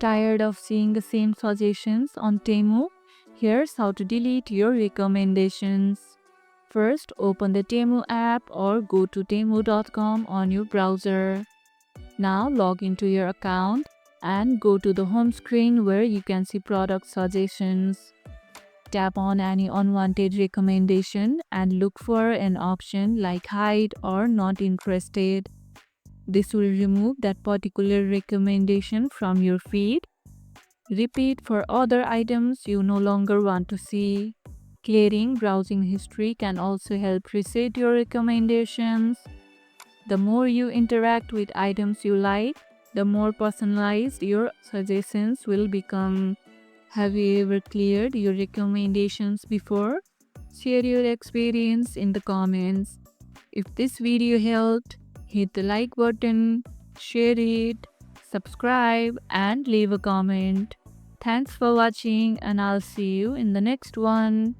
Tired of seeing the same suggestions on Temu? Here's how to delete your recommendations. First, open the Temu app or go to temu.com on your browser. Now log into your account and go to the home screen where you can see product suggestions. Tap on any unwanted recommendation and look for an option like hide or not interested. This will remove that particular recommendation from your feed. Repeat for other items you no longer want to see. Clearing browsing history can also help reset your recommendations. The more you interact with items you like, the more personalized your suggestions will become. Have you ever cleared your recommendations before? Share your experience in the comments. If this video helped, hit the like button, share it, subscribe, and leave a comment. Thanks for watching, and I'll see you in the next one.